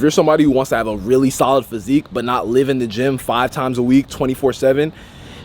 If you're somebody who wants to have a really solid physique but not live in the gym 5 times a week, 24/7,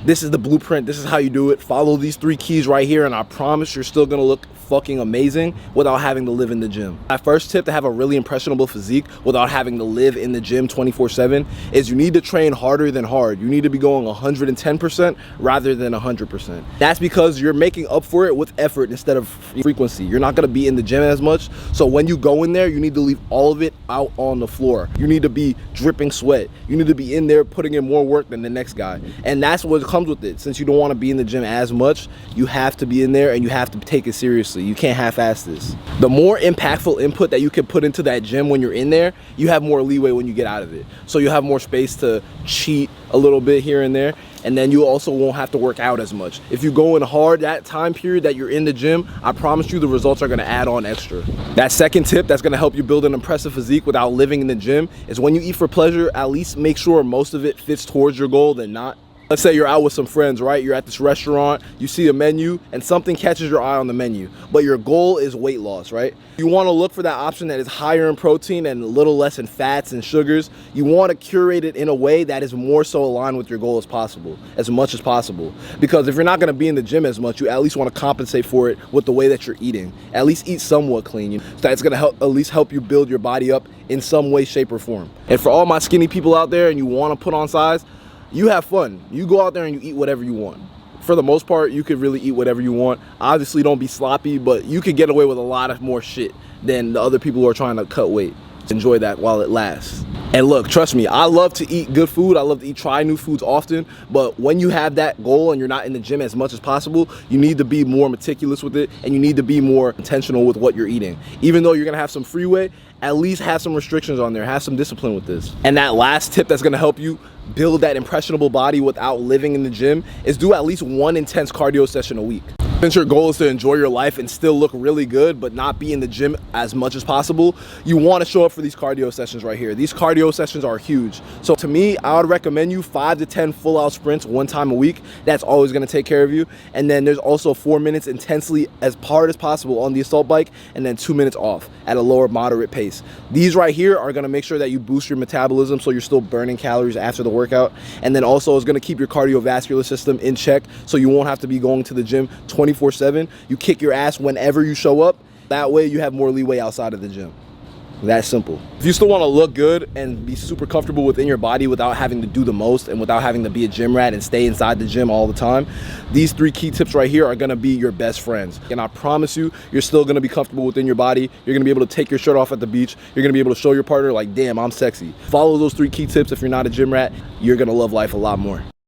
this is the blueprint. This is how you do it. Follow these 3 keys right here, and I promise you're still gonna look fucking amazing without having to live in the gym. My first tip to have a really impressionable physique without having to live in the gym 24/7 is you need to train harder than hard. You need to be going 110% rather than 100%. That's because you're making up for it with effort instead of frequency. You're not gonna be in the gym as much, so when you go in there, you need to leave all of it out on the floor. You need to be dripping sweat. You need to be in there putting in more work than the next guy. And that's what comes with it. Since you don't want to be in the gym as much, you have to be in there and you have to take it seriously. You can't half-ass this. The more impactful input that you can put into that gym when you're in there, you have more leeway when you get out of it. So you have more space to cheat a little bit here and there, and then you also won't have to work out as much. If you go in hard that time period that you're in the gym, I promise you the results are gonna add on extra. That second tip that's gonna help you build an impressive physique without living in the gym is when you eat for pleasure, at least make sure most of it fits towards your goal than not. Let's say you're out with some friends, right? You're at this restaurant, you see a menu, and something catches your eye on the menu, but your goal is weight loss, right? You wanna look for that option that is higher in protein and a little less in fats and sugars. You wanna curate it in a way that is more so aligned with your goal as possible, as much as possible. Because if you're not gonna be in the gym as much, you at least wanna compensate for it with the way that you're eating. At least eat somewhat clean. So that's gonna at least help you build your body up in some way, shape, or form. And for all my skinny people out there and you wanna put on size, you have fun. You go out there and you eat whatever you want. For the most part, you could really eat whatever you want. Obviously, don't be sloppy, but you could get away with a lot of more shit than the other people who are trying to cut weight. Enjoy that while it lasts. And look, trust me, I love to eat good food. I love to try new foods often, but when you have that goal and you're not in the gym as much as possible, you need to be more meticulous with it, and you need to be more intentional with what you're eating. Even though you're gonna have some freeway, at least have some restrictions on there, have some discipline with this. And that last tip that's gonna help you build that impressionable body without living in the gym is do at least 1 intense cardio session a week. Since your goal is to enjoy your life and still look really good but not be in the gym as much as possible, you want to show up for these cardio sessions right here. These cardio sessions are huge. So to me, I would recommend you 5 to 10 full out sprints 1 time a week. That's always going to take care of you. And then there's also 4 minutes intensely as hard as possible on the assault bike, and then 2 minutes off at a lower moderate pace. These right here are going to make sure that you boost your metabolism so you're still burning calories after the workout, and then also is going to keep your cardiovascular system in check so you won't have to be going to the gym 24/7. You kick your ass whenever you show up. That way you have more leeway outside of the gym. That simple. If you still want to look good and be super comfortable within your body without having to do the most and without having to be a gym rat and stay inside the gym all the time, these 3 key tips right here are going to be your best friends. And I promise you, you're still going to be comfortable within your body. You're going to be able to take your shirt off at the beach. You're going to be able to show your partner like, damn, I'm sexy. Follow those 3 key tips. If you're not a gym rat, you're going to love life a lot more.